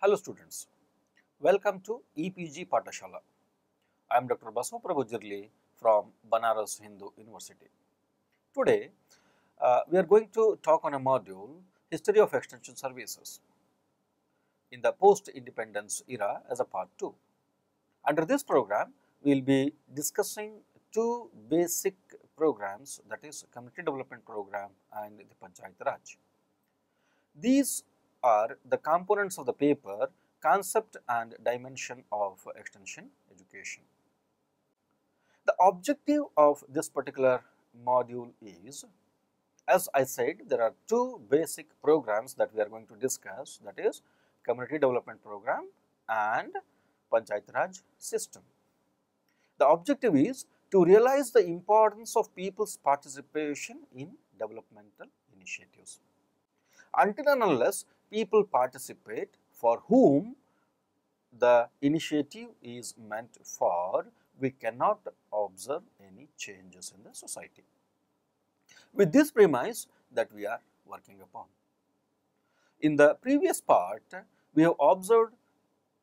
Hello students, welcome to EPG Patashala. I am Dr. Basu Prabhujirli from Banaras Hindu University. Today, we are going to talk on a module, History of Extension Services in the post-independence era as a part 2. Under this program, we will be discussing two basic programs, that is Community Development Program and the Panchayat Raj. These are the components of the paper, Concept and Dimension of Extension Education. The objective of this particular module is, as I said, there are two basic programs that we are going to discuss, that is Community Development Program and Panchayat Raj system. The objective is to realize the importance of people's participation in developmental initiatives. Until and unless people participate for whom the initiative is meant for, we cannot observe any changes in the society. With this premise that we are working upon. In the previous part, we have observed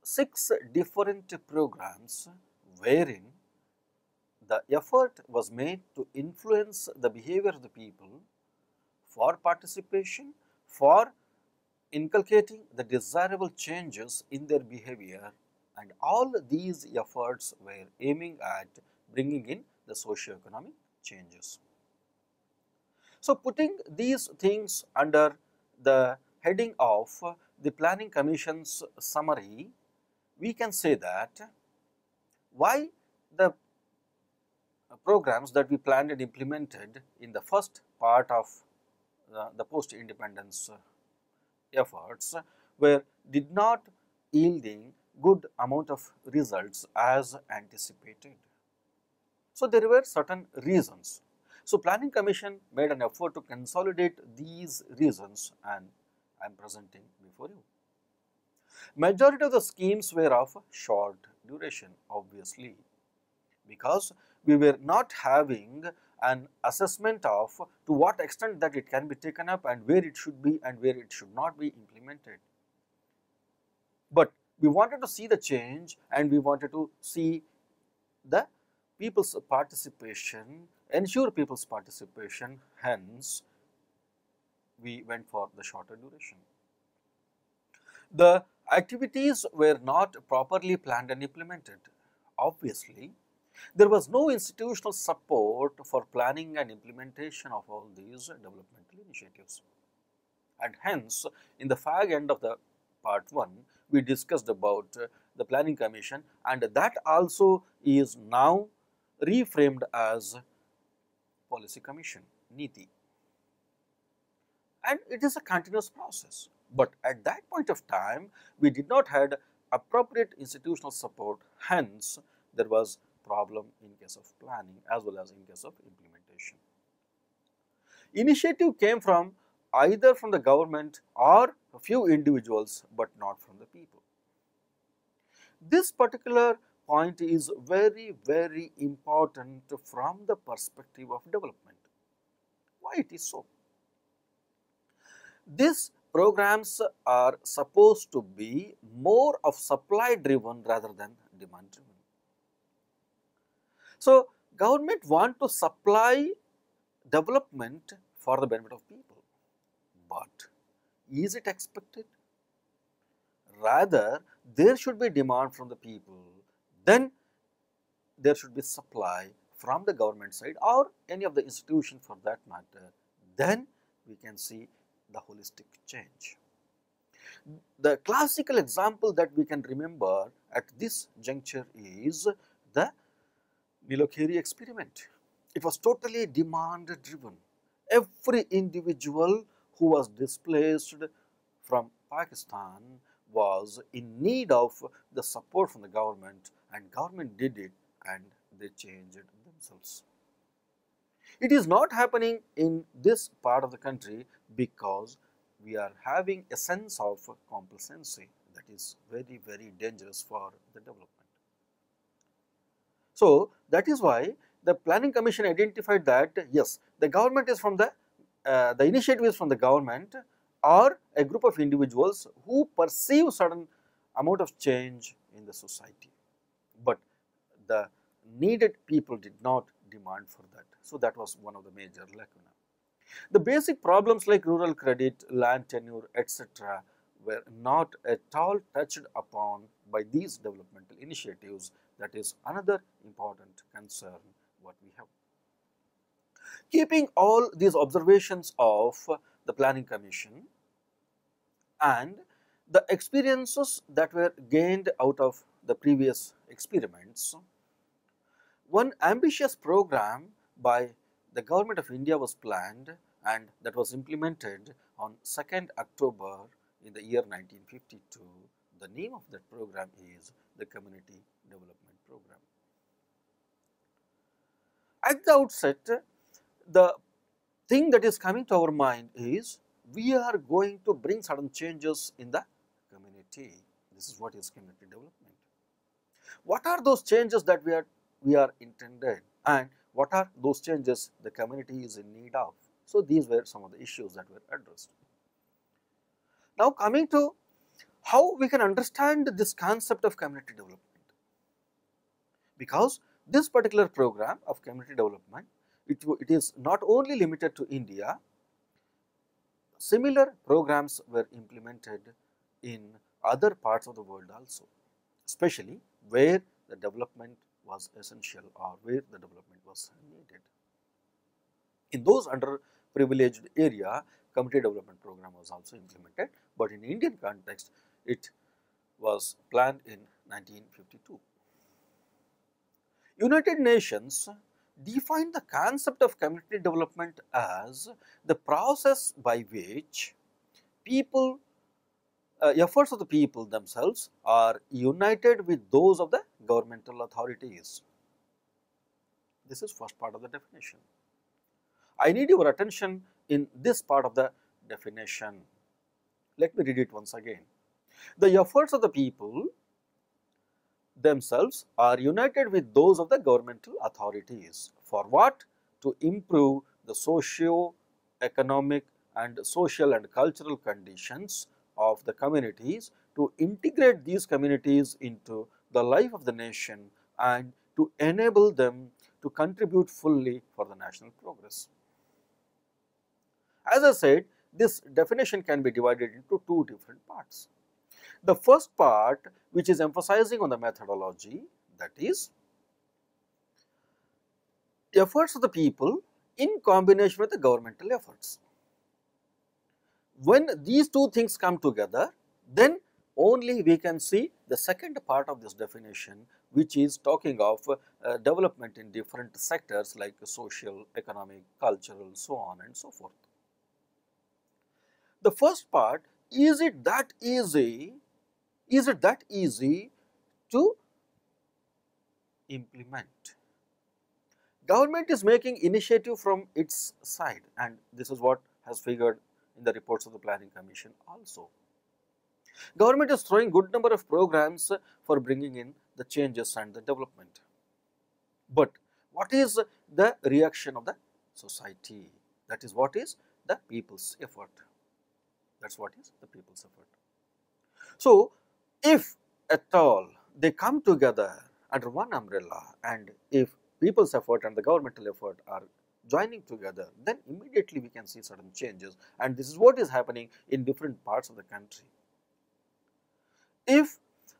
6 different programs wherein the effort was made to influence the behavior of the people for participation, for inculcating the desirable changes in their behavior, and all these efforts were aiming at bringing in the socio-economic changes. So, putting these things under the heading of the Planning Commission's summary, we can say that why the programs that we planned and implemented in the first part of the post-independence efforts did not yielding good amount of results as anticipated. So, there were certain reasons. So, Planning Commission made an effort to consolidate these reasons and I am presenting before you. Majority of the schemes were of short duration, obviously, because we were not having an assessment of to what extent that it can be taken up and where it should be and where it should not be implemented. But we wanted to see the change and we wanted to see the people's participation, ensure people's participation, hence we went for the shorter duration. The activities were not properly planned and implemented. Obviously, there was no institutional support for planning and implementation of all these developmental initiatives. And hence, in the fag end of the part 1, we discussed about the Planning Commission, and that also is now reframed as Policy Commission, NITI. And it is a continuous process. But at that point of time, we did not have appropriate institutional support, hence there was problem in case of planning as well as in case of implementation. Initiative came from either from the government or a few individuals, but not from the people. This particular point is very, very important from the perspective of development. Why it is so? These programs are supposed to be more of supply driven rather than demand driven. So, government want to supply development for the benefit of people, but is it expected? Rather, there should be demand from the people, then there should be supply from the government side or any of the institution for that matter, then we can see the holistic change. The classical example that we can remember at this juncture is the Nilokeri experiment. It was totally demand driven. Every individual who was displaced from Pakistan was in need of the support from the government, and government did it and they changed themselves. It is not happening in this part of the country because we are having a sense of complacency that is very, very dangerous for the development. So, that is why the Planning Commission identified that yes, the government is from the initiative is from the government or a group of individuals who perceive certain amount of change in the society, but the needed people did not demand for that. So, that was one of the major lacuna. The basic problems like rural credit, land tenure, etc. were not at all touched upon by these developmental initiatives. That is another important concern what we have. Keeping all these observations of the Planning Commission and the experiences that were gained out of the previous experiments, one ambitious program by the Government of India was planned, and that was implemented on 2nd October in the year 1952. The name of that program is the Community Development Program. At the outset, the thing that is coming to our mind is we are going to bring certain changes in the community. This is what is community development. What are those changes that we are intended, and what are those changes the community is in need of? So, these were some of the issues that were addressed. Now, coming to how we can understand this concept of community development, because this particular program of community development, it is not only limited to India. Similar programs were implemented in other parts of the world also, especially where the development was essential or where the development was needed. In those underprivileged area, community development program was also implemented, but in Indian context, it was planned in 1952. United Nations defined the concept of community development as the process by which efforts of the people themselves are united with those of the governmental authorities. This is first part of the definition. I need your attention in this part of the definition. Let me read it once again. The efforts of the people themselves are united with those of the governmental authorities. For what? To improve the socio-economic and social and cultural conditions of the communities, to integrate these communities into the life of the nation, and to enable them to contribute fully for the national progress. As I said, this definition can be divided into two different parts. The first part, which is emphasizing on the methodology, that is efforts of the people in combination with the governmental efforts. When these two things come together, then only we can see the second part of this definition, which is talking of development in different sectors like social, economic, cultural, so on and so forth. The first part, is it that easy to implement? Government is making initiative from its side, and this is what has figured in the reports of the Planning Commission also. Government is throwing good number of programs for bringing in the changes and the development. But what is the reaction of the society? That is what is the people's effort. That is what is the people's effort. So, if at all they come together under one umbrella, and if people's effort and the governmental effort are joining together, then immediately we can see certain changes, and this is what is happening in different parts of the country. If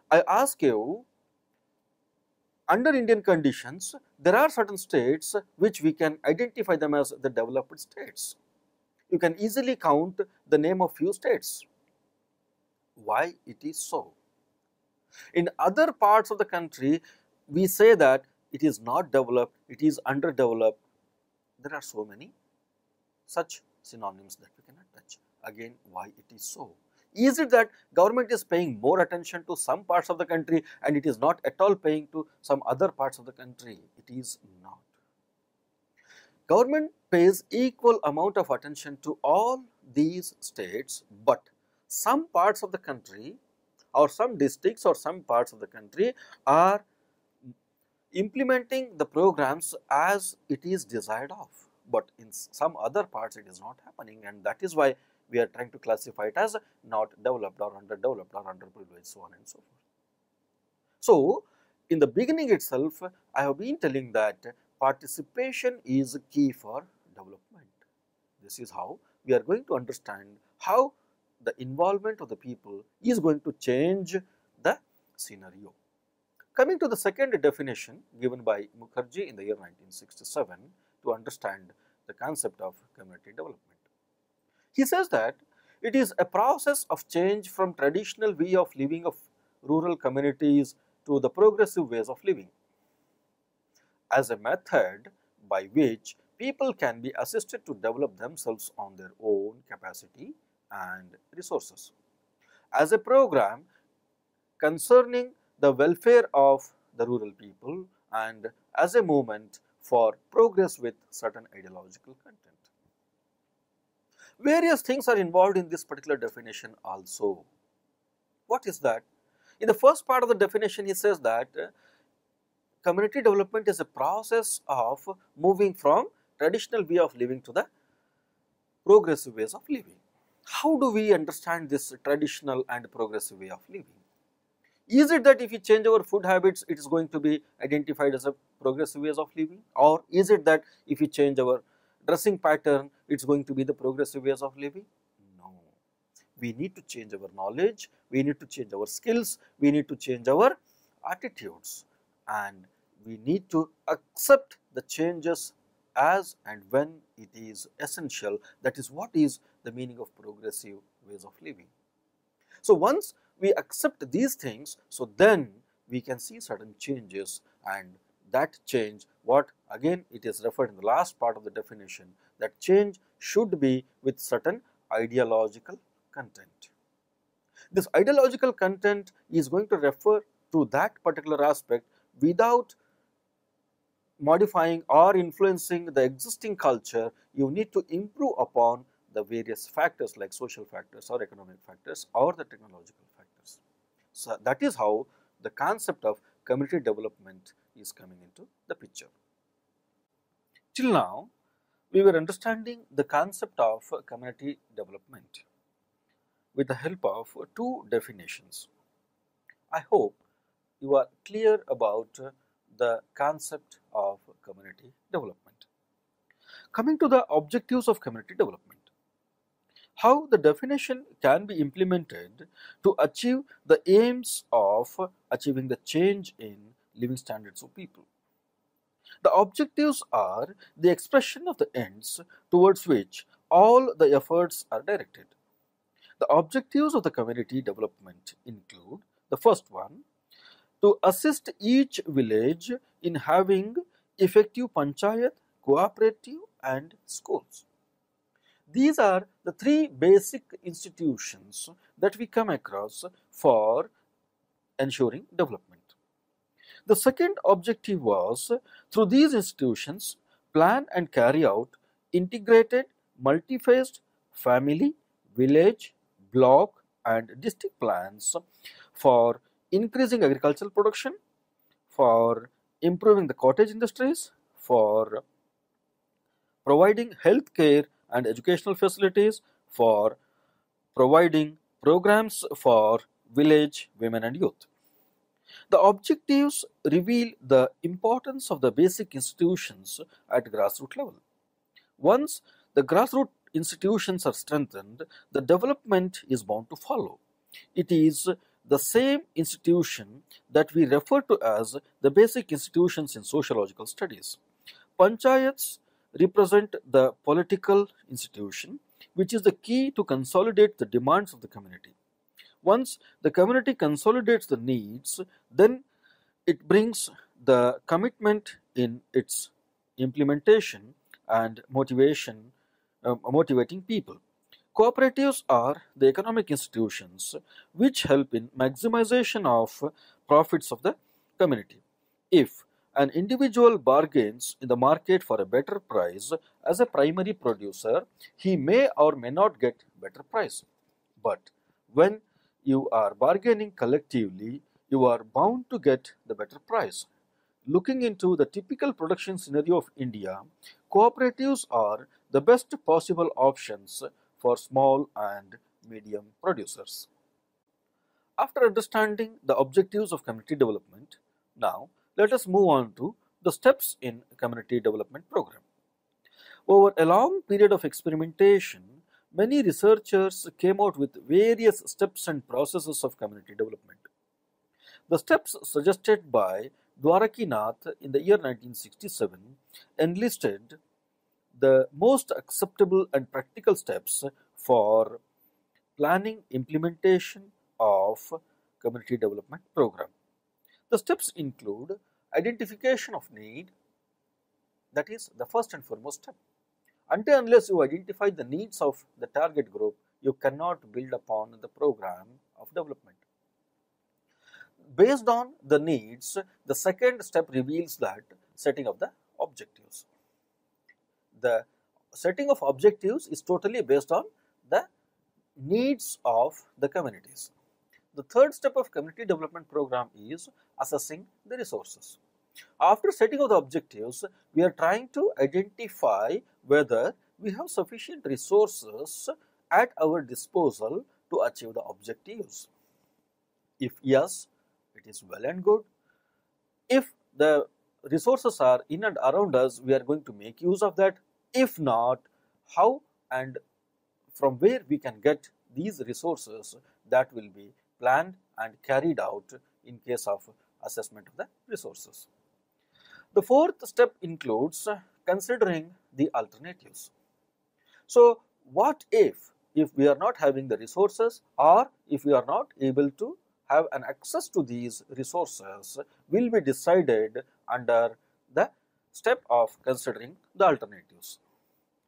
I ask you, under Indian conditions, there are certain states which we can identify them as the developed states. You can easily count the name of few states. Why it is so? In other parts of the country, we say that it is not developed, it is underdeveloped. There are so many such synonyms that we cannot touch. Again, why it is so? Is it that government is paying more attention to some parts of the country and it is not at all paying to some other parts of the country? It is not. Government pays equal amount of attention to all these states, but some parts of the country or some districts or some parts of the country are implementing the programs as it is desired of, but in some other parts it is not happening, and that is why we are trying to classify it as not developed or underdeveloped or underprivileged, so on and so forth. So, in the beginning itself, I have been telling that participation is key for development. This is how we are going to understand how the involvement of the people is going to change the scenario. Coming to the second definition given by Mukherjee in the year 1967 to understand the concept of community development. He says that it is a process of change from traditional way of living of rural communities to the progressive ways of living, as a method by which people can be assisted to develop themselves on their own capacity and resources, as a program concerning the welfare of the rural people, and as a movement for progress with certain ideological content. Various things are involved in this particular definition also. What is that? In the first part of the definition, he says that community development is a process of moving from traditional way of living to the progressive ways of living. How do we understand this traditional and progressive way of living? Is it that if we change our food habits, it is going to be identified as a progressive ways of living? Or is it that if we change our dressing pattern, it is going to be the progressive ways of living? No. We need to change our knowledge, we need to change our skills, we need to change our attitudes, and we need to accept the changes as and when it is essential. That is what is the meaning of progressive ways of living. So, once we accept these things, so then we can see certain changes, and that change, what again it is referred in the last part of the definition, that change should be with certain ideological content. This ideological content is going to refer to that particular aspect without modifying or influencing the existing culture. You need to improve upon the various factors like social factors or economic factors or the technological factors. So, that is how the concept of community development is coming into the picture. Till now, we were understanding the concept of community development with the help of two definitions. I hope you are clear about the concept of community development. Coming to the objectives of community development, how the definition can be implemented to achieve the aims of achieving the change in living standards of people. The objectives are the expression of the ends towards which all the efforts are directed. The objectives of the community development include the first one, to assist each village in having effective panchayat, cooperative and schools. These are the three basic institutions that we come across for ensuring development. The second objective was, through these institutions, plan and carry out integrated, multi-phased family, village, block and district plans for increasing agricultural production, for improving the cottage industries, for providing health care and educational facilities, for providing programs for village women and youth. The objectives reveal the importance of the basic institutions at grassroots level. Once the grassroots institutions are strengthened, the development is bound to follow. It is the same institution that we refer to as the basic institutions in sociological studies. Panchayats represent the political institution, which is the key to consolidate the demands of the community. Once the community consolidates the needs, then it brings the commitment in its implementation and motivating people. Cooperatives are the economic institutions which help in maximization of profits of the community. If an individual bargains in the market for a better price as a primary producer, he may or may not get better price. But when you are bargaining collectively, you are bound to get the better price. Looking into the typical production scenario of India, cooperatives are the best possible options for small and medium producers. After understanding the objectives of community development, now let us move on to the steps in community development program. Over a long period of experimentation, many researchers came out with various steps and processes of community development. The steps suggested by Dwarakinath in the year 1967 enlisted the most acceptable and practical steps for planning implementation of community development program. The steps include identification of need, that is the first and foremost step. Until unless you identify the needs of the target group, you cannot build upon the program of development. Based on the needs, the second step reveals that setting of the objectives. The setting of objectives is totally based on the needs of the communities. The third step of community development program is assessing the resources. After setting of the objectives, we are trying to identify whether we have sufficient resources at our disposal to achieve the objectives. If yes, it is well and good. If the resources are in and around us, we are going to make use of that. If not, how and from where we can get these resources, that will be planned and carried out in case of assessment of the resources. The fourth step includes considering the alternatives. So, what if we are not having the resources, or if we are not able to have an access to these resources, will be decided under the step of considering the alternatives.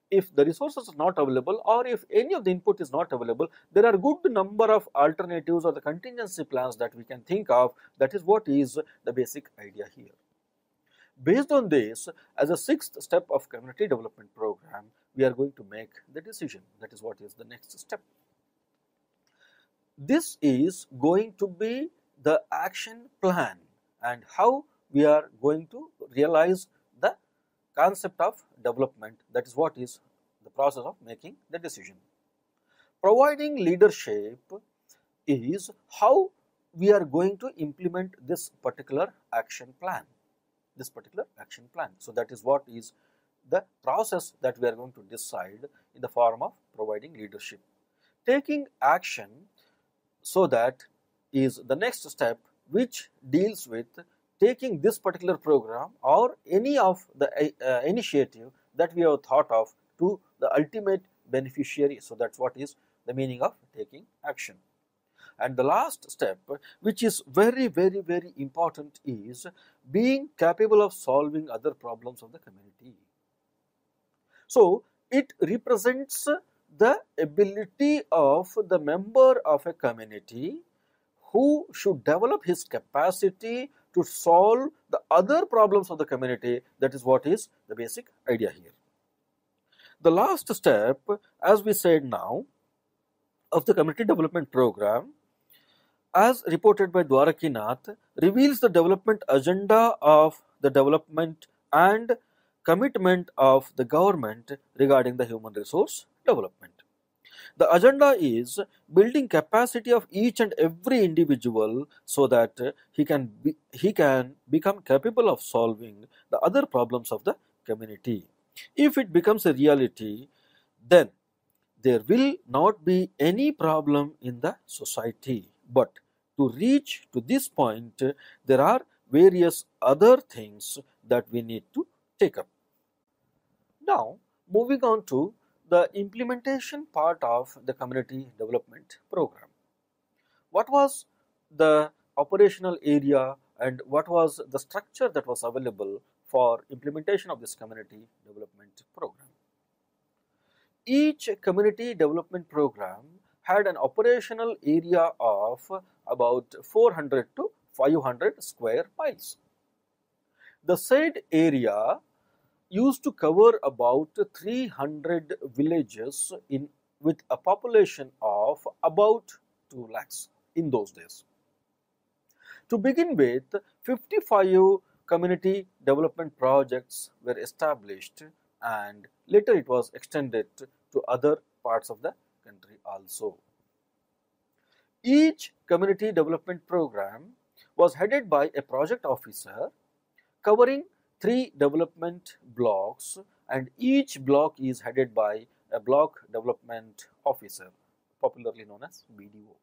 If the resources are not available, or if any of the input is not available, there are good number of alternatives or the contingency plans that we can think of. That is what is the basic idea here. Based on this, as a sixth step of community development program, we are going to make the decision. That is what is the next step. This is going to be the action plan and how we are going to realize the concept of development. That is what is the process of making the decision. Providing leadership is how we are going to implement this particular action plan. So that is what is the process that we are going to decide in the form of providing leadership. Taking action, so that is the next step, which deals with taking this particular program or any of the initiative that we have thought of to the ultimate beneficiary. So that's what is the meaning of taking action. And the last step, which is very, very, very important, is being capable of solving other problems of the community. So it represents the ability of the member of a community who should develop his capacity to solve the other problems of the community. That is what is the basic idea here. The last step, as we said now, of the community development program, as reported by Dwarakinath, reveals the development agenda of the development and commitment of the government regarding the human resource development. The agenda is building capacity of each and every individual so that he can become capable of solving the other problems of the community. If it becomes a reality, then there will not be any problem in the society. But to reach to this point, there are various other things that we need to take up. Now, moving on to the implementation part of the community development program. What was the operational area and what was the structure that was available for implementation of this community development program? Each community development program had an operational area of about 400 to 500 square miles. The said area used to cover about 300 villages with a population of about 2 lakhs in those days. To begin with, 55 community development projects were established, and later it was extended to other parts of the country also. Each community development program was headed by a project officer covering 3 development blocks, and each block is headed by a block development officer, popularly known as BDO.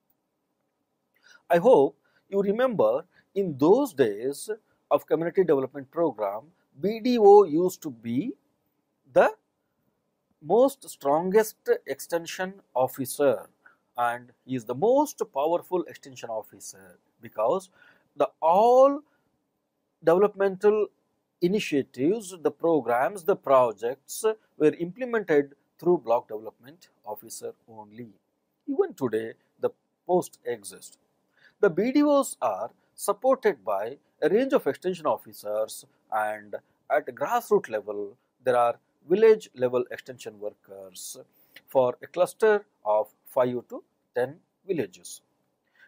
I hope you remember in those days of community development program, BDO used to be the most strongest extension officer, and he is the most powerful extension officer because the all developmental initiatives, the programs, the projects were implemented through block development officer only. Even today, the post exists. The BDOs are supported by a range of extension officers, and at grassroots level, there are village level extension workers for a cluster of 5 to 10 villages.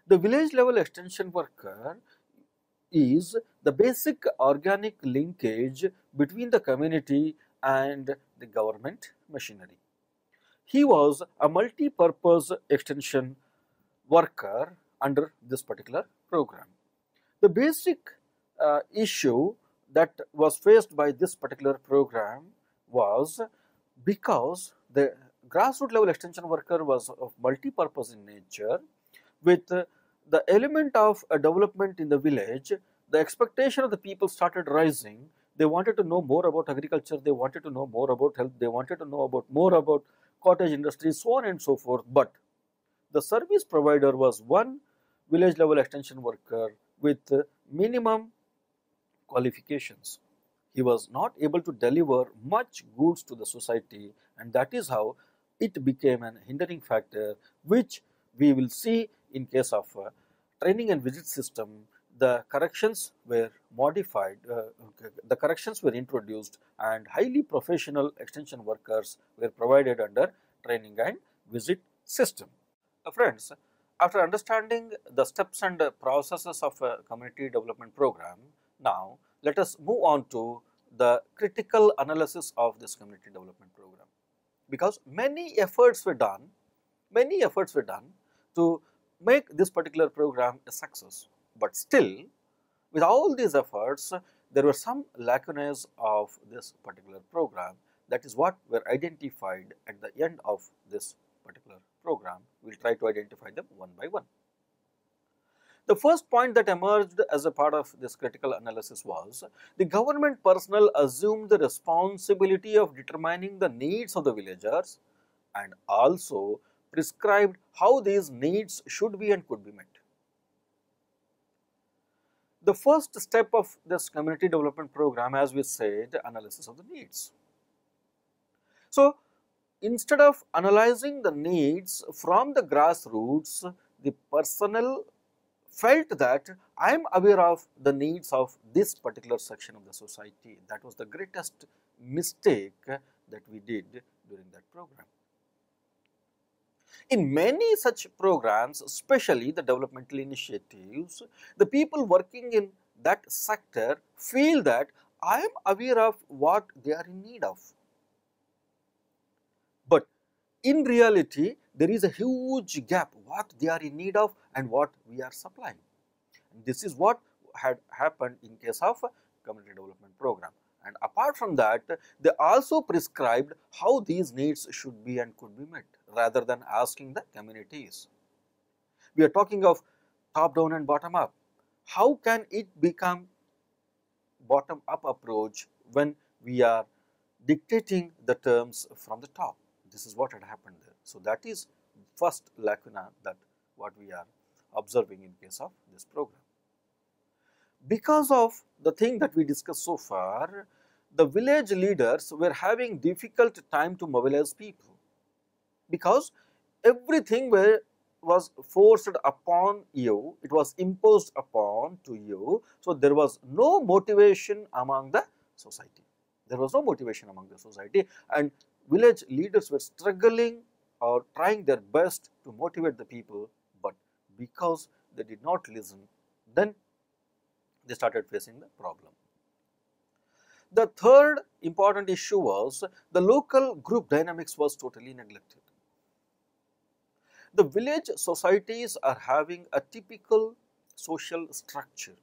The village level extension worker is the basic organic linkage between the community and the government machinery. He was a multi-purpose extension worker under this particular program. The basic issue that was faced by this particular program was because the grassroots level extension worker was of multi-purpose in nature. With the element of development in the village, the expectation of the people started rising. They wanted to know more about agriculture, they wanted to know more about health, they wanted to know more about cottage industry, so on and so forth. But the service provider was one village level extension worker with minimum qualifications. He was not able to deliver much goods to the society, and that is how it became an hindering factor, which we will see in case of training and visit system. The corrections were modified, the corrections were introduced, and highly professional extension workers were provided under training and visit system. Friends, after understanding the steps and processes of a community development program, now let us move on to the critical analysis of this community development program, because many efforts were done to make this particular program a success. But still, with all these efforts, there were some lacunae of this particular program. That is what were identified at the end of this particular program. We will try to identify them one by one. The first point that emerged as a part of this critical analysis was the government personnel assumed the responsibility of determining the needs of the villagers and also prescribed how these needs should be and could be met. The first step of this community development program, as we said, analysis of the needs. So, instead of analyzing the needs from the grassroots, the personnel felt that I am aware of the needs of this particular section of the society. That was the greatest mistake that we did during that program. In many such programs, especially the developmental initiatives, the people working in that sector feel that I am aware of what they are in need of. But in reality, there is a huge gap what they are in need of and what we are supplying. And this is what had happened in case of community development program. And apart from that, they also prescribed how these needs should be and could be met, rather than asking the communities. We are talking of top down and bottom up. How can it become bottom up approach when we are dictating the terms from the top? This is what had happened there. So, that is first lacuna that what we are observing in case of this program. Because of the thing that we discussed so far, the village leaders were having difficult time to mobilize people, because everything was forced upon you, it was imposed upon to you. So, there was no motivation among the society. There was no motivation among the society, and village leaders were struggling or trying their best to motivate the people, but because they did not listen, then they started facing the problem. The third important issue was the local group dynamics was totally neglected. The village societies are having a typical social structure.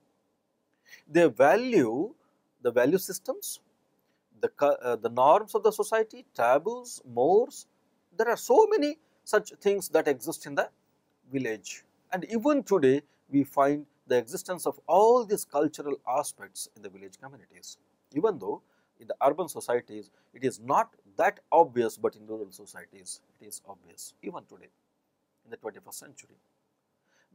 They value the value systems, the norms of the society, taboos, mores. There are so many such things that exist in the village, and even today we find the existence of all these cultural aspects in the village communities. Even though in the urban societies it is not that obvious, but in rural societies it is obvious even today in the 21st century.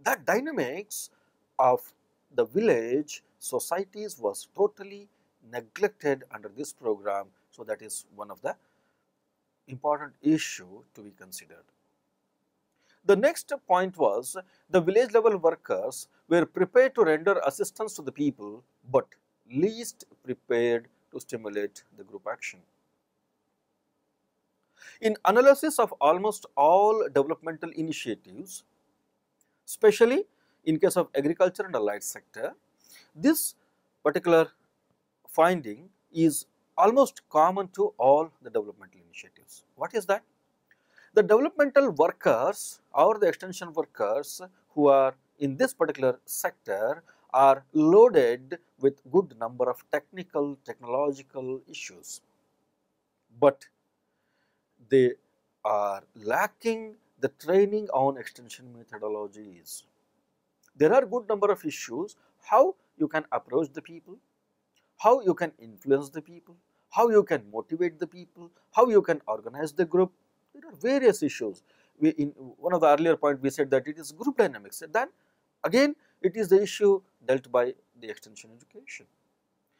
That dynamics of the village societies was totally neglected under this program. So, that is one of the important issue to be considered. The next point was the village level workers were prepared to render assistance to the people, but least prepared to stimulate the group action. In analysis of almost all developmental initiatives, especially in case of agriculture and allied sector, this particular finding is almost common to all the developmental initiatives. What is that? The developmental workers or the extension workers who are in this particular sector are loaded with good number of technological issues, but they are lacking the training on extension methodologies. There are good number of issues, how you can approach the people, how you can influence the people, how you can motivate the people, how you can organize the group. There are various issues. In one of the earlier point we said that it is group dynamics, then again it is the issue dealt by the extension education.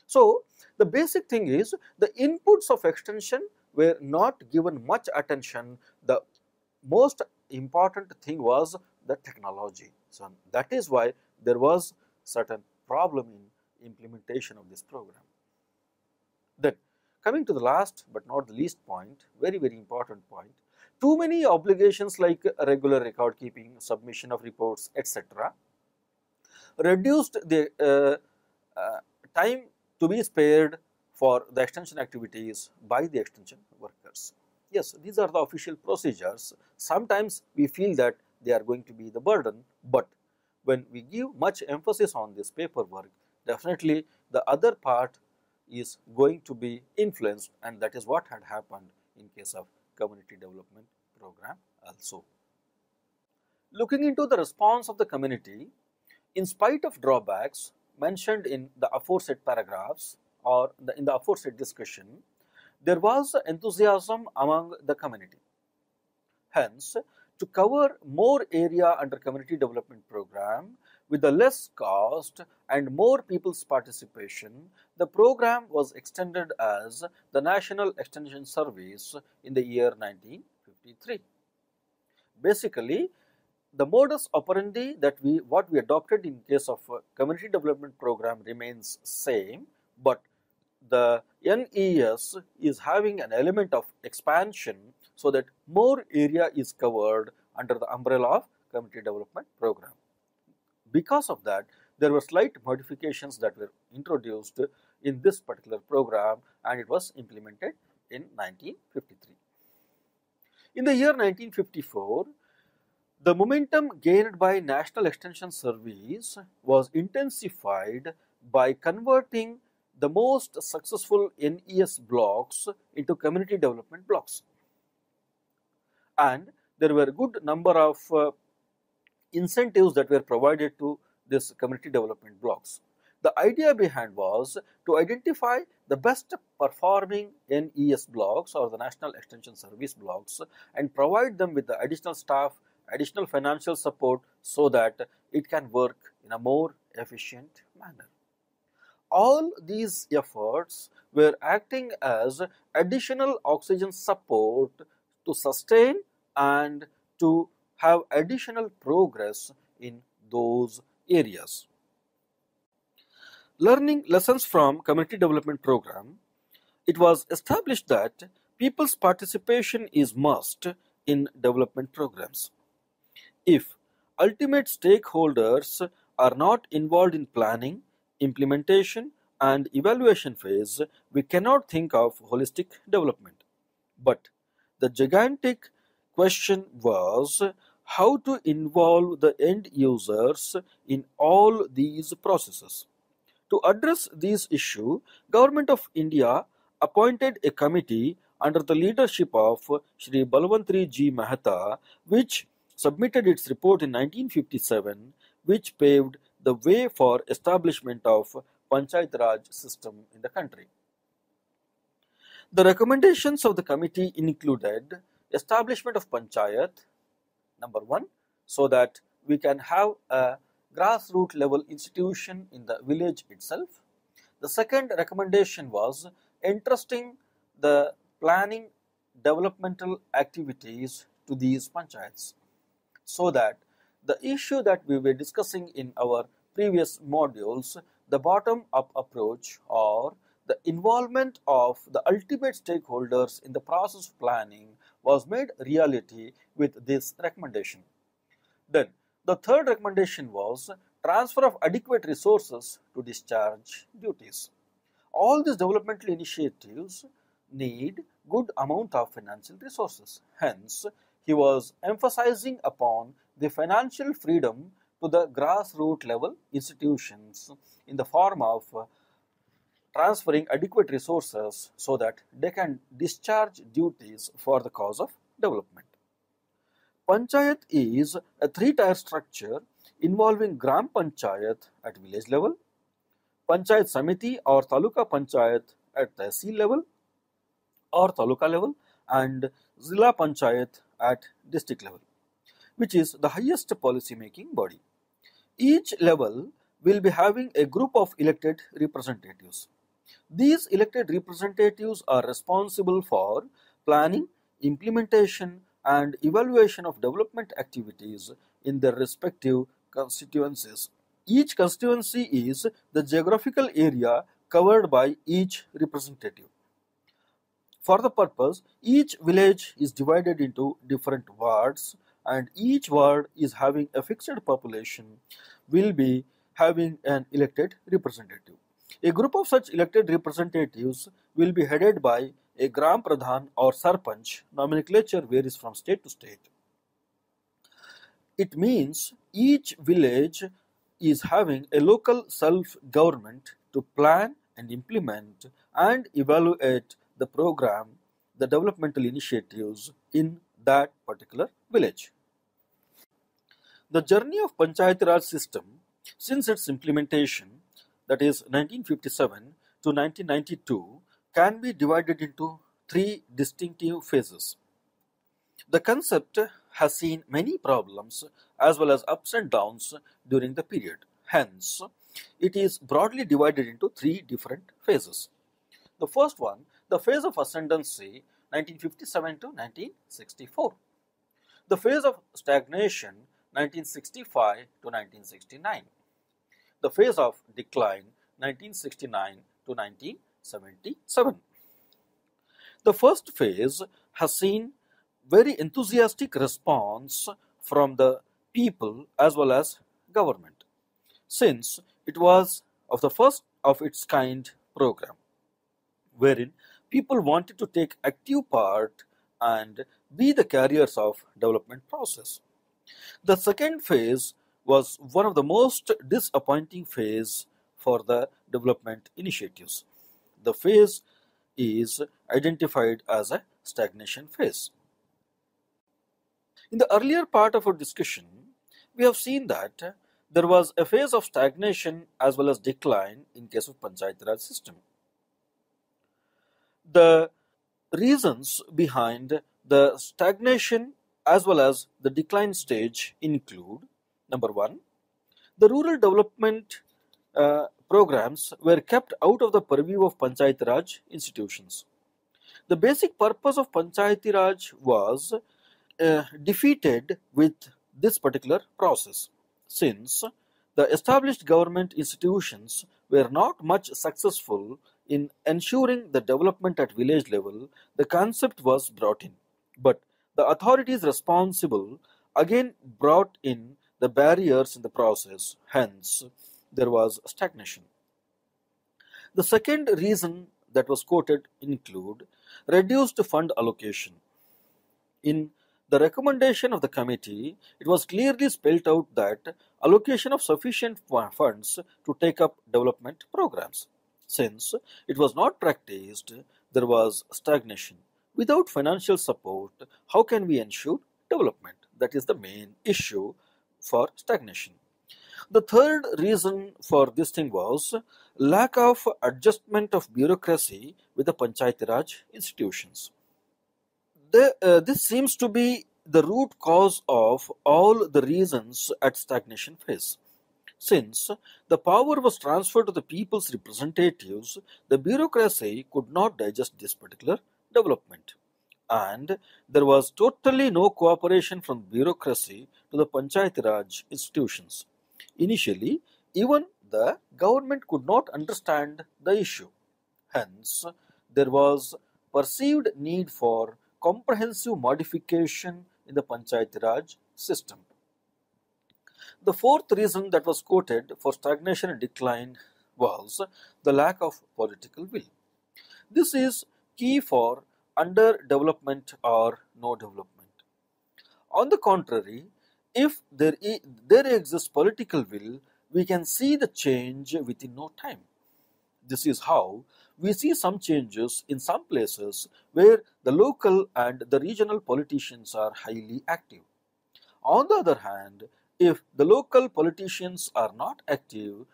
So, the basic thing is the inputs of extension were not given much attention. The most important thing was the technology. So, that is why there was certain problem in implementation of this program. Then coming to the last but not the least point, very important point, too many obligations like regular record keeping, submission of reports, etc. reduced the time to be spared for the extension activities by the extension workers. Yes, these are the official procedures. Sometimes we feel that they are going to be the burden, but when we give much emphasis on this paperwork, definitely the other part is going to be influenced, and that is what had happened in case of community development program also. Looking into the response of the community, in spite of drawbacks mentioned in the aforesaid paragraphs or in the aforesaid discussion, there was enthusiasm among the community. Hence, to cover more area under community development program with the less cost and more people's participation, the program was extended as the National Extension Service in the year 1953. Basically, the modus operandi that what we adopted in case of community development program remains same, but the NES is having an element of expansion so that more area is covered under the umbrella of community development program. Because of that, there were slight modifications that were introduced in this particular program, and it was implemented in 1953. In the year 1954, the momentum gained by National Extension Service was intensified by converting the most successful NES blocks into community development blocks. And there were a good number of incentives that were provided to this community development blocks. The idea behind was to identify the best performing NES blocks or the National Extension Service blocks and provide them with the additional staff, additional financial support so that it can work in a more efficient manner. All these efforts were acting as additional oxygen support to sustain and to have additional progress in those areas. Learning lessons from community development program, it was established that people's participation is must in development programs. If ultimate stakeholders are not involved in planning, implementation and evaluation phase, we cannot think of holistic development. But the gigantic question was how to involve the end users in all these processes. To address this issue, Government of India appointed a committee under the leadership of Shri Balwantri G. Mehta, which submitted its report in 1957, which paved the way for establishment of Panchayat Raj system in the country. The recommendations of the committee included establishment of Panchayat, number one, so that we can have a grassroots level institution in the village itself. The second recommendation was entrusting the planning developmental activities to these panchayats, so that the issue that we were discussing in our previous modules, the bottom up approach or the involvement of the ultimate stakeholders in the process of planning was made reality with this recommendation. Then the third recommendation was transfer of adequate resources to discharge duties. All these developmental initiatives need good amount of financial resources. Hence, he was emphasizing upon the financial freedom to the grassroots level institutions in the form of transferring adequate resources so that they can discharge duties for the cause of development. Panchayat is a three-tier structure involving Gram Panchayat at village level, Panchayat Samiti or Taluka Panchayat at Tehsil level or Taluka level, and Zilla Panchayat at district level, which is the highest policy making body. Each level will be having a group of elected representatives. These elected representatives are responsible for planning, implementation, and evaluation of development activities in their respective constituencies. Each constituency is the geographical area covered by each representative. For the purpose, each village is divided into different wards, and each ward is having a fixed population, will be having an elected representative. A group of such elected representatives will be headed by a Gram Pradhan or Sarpanch. Nomenclature varies from state to state. It means each village is having a local self-government to plan and implement and evaluate the program, the developmental initiatives in that particular village. The journey of Panchayat Raj system since its implementation, that is 1957 to 1992, can be divided into three distinctive phases. The concept has seen many problems as well as ups and downs during the period. Hence, it is broadly divided into three different phases. The first one, the phase of ascendancy, 1957 to 1964. The phase of stagnation, 1965 to 1969. The phase of decline, 1969 to 1977. The first phase has seen very enthusiastic response from the people as well as government, since it was of the first of its kind program, wherein people wanted to take active part and be the carriers of development process. The second phase was one of the most disappointing phase for the development initiatives. The phase is identified as a stagnation phase. In the earlier part of our discussion, we have seen that there was a phase of stagnation as well as decline in case of Panchayat Raj system. The reasons behind the stagnation as well as the decline stage include: number one, the rural development programs were kept out of the purview of Panchayat Raj institutions. The basic purpose of Panchayati Raj was defeated with this particular process, since the established government institutions were not much successful in ensuring the development at village level. The concept was brought in, but the authorities responsible again brought in the barriers in the process. Hence, there was stagnation. The second reason that was quoted include reduced fund allocation. In the recommendation of the committee, it was clearly spelled out that allocation of sufficient funds to take up development programs. Since it was not practiced, there was stagnation. Without financial support, how can we ensure development? That is the main issue for stagnation. The third reason for this thing was lack of adjustment of bureaucracy with the Panchayati Raj institutions. This seems to be the root cause of all the reasons at stagnation phase. Since the power was transferred to the people's representatives, the bureaucracy could not digest this particular development. And there was totally no cooperation from bureaucracy to the Panchayati Raj institutions. Initially, even the government could not understand the issue. Hence, there was perceived need for comprehensive modification in the Panchayati Raj system. The fourth reason that was quoted for stagnation and decline was the lack of political will. This is key for underdevelopment or no development. On the contrary, if there exists political will, we can see the change within no time. This is how we see some changes in some places where the local and the regional politicians are highly active. On the other hand, if the local politicians are not active,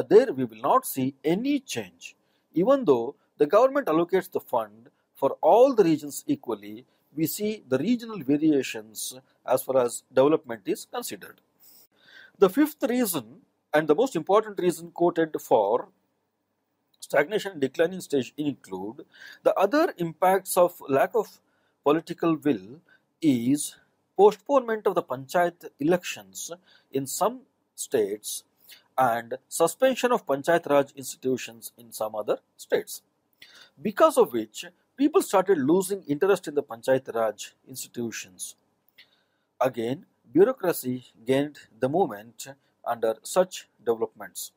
there we will not see any change. Even though the government allocates the fund for all the regions equally, we see the regional variations as far as development is considered. The fifth reason and the most important reason quoted for stagnation and declining stage include the other impacts of lack of political will is postponement of the panchayat elections in some states and suspension of panchayat raj institutions in some other states, because of which people started losing interest in the panchayat raj institutions. Again, bureaucracy gained the moment under such developments.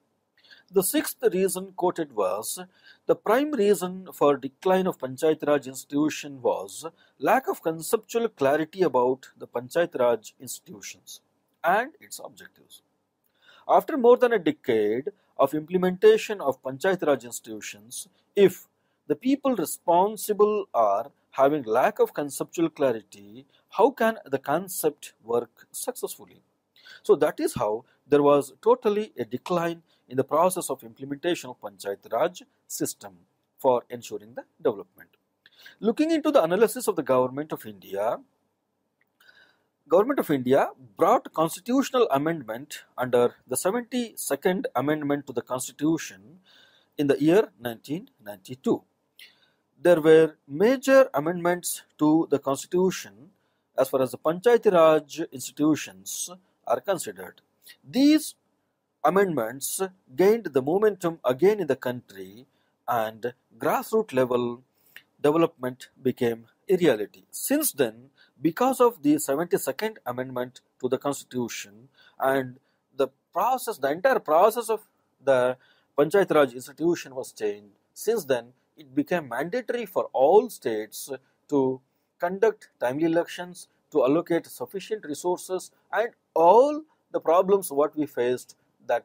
The sixth reason quoted was the prime reason for decline of Panchayat Raj institution was lack of conceptual clarity about the Panchayat Raj institutions and its objectives. After more than a decade of implementation of Panchayat Raj institutions, if the people responsible are having lack of conceptual clarity, how can the concept work successfully? So that is how there was totally a decline in the process of implementation of Panchayat Raj system for ensuring the development. Looking into the analysis of the Government of India brought constitutional amendment under the 72nd Amendment to the Constitution in the year 1992. There were major amendments to the Constitution as far as the Panchayat Raj institutions are considered. These amendments gained the momentum again in the country and grassroots level development became a reality. Since then, because of the 72nd Amendment to the Constitution and the entire process of the Panchayat Raj institution was changed. Since then, it became mandatory for all states to conduct timely elections, to allocate sufficient resources, and all the problems what we faced that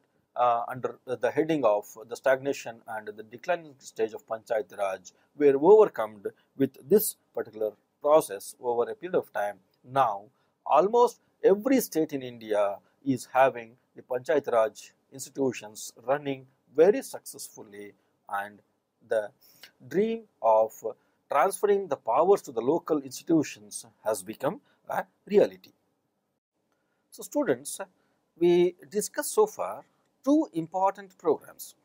under the heading of the stagnation and the declining stage of Panchayat Raj were overcome with this particular process over a period of time. Now, almost every state in India is having the Panchayat Raj institutions running very successfully, and the dream of transferring the powers to the local institutions has become a reality. So students, we discussed so far two important programs,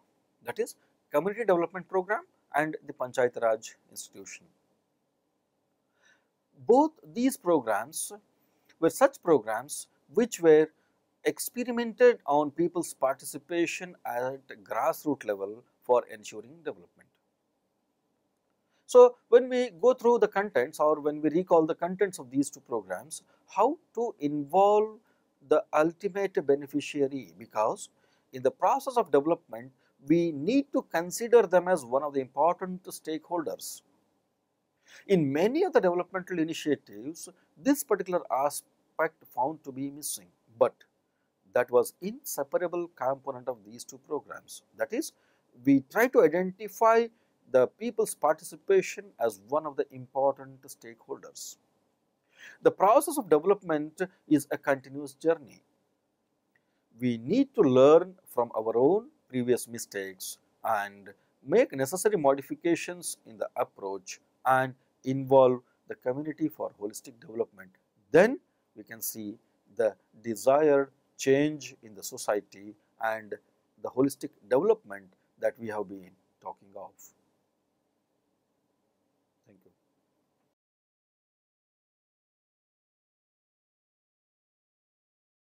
that is Community Development Program and the Panchayat Raj institution. Both these programs were such programs which were experimented on people's participation at grassroots level for ensuring development. So, when we go through the contents or when we recall the contents of these two programs, how to involve the ultimate beneficiary, because in the process of development we need to consider them as one of the important stakeholders. In many of the developmental initiatives, this particular aspect found to be missing, but that was inseparable component of these two programs. That is, we try to identify the people's participation as one of the important stakeholders. The process of development is a continuous journey. We need to learn from our own previous mistakes and make necessary modifications in the approach and involve the community for holistic development. Then we can see the desired change in the society and the holistic development that we have been talking of.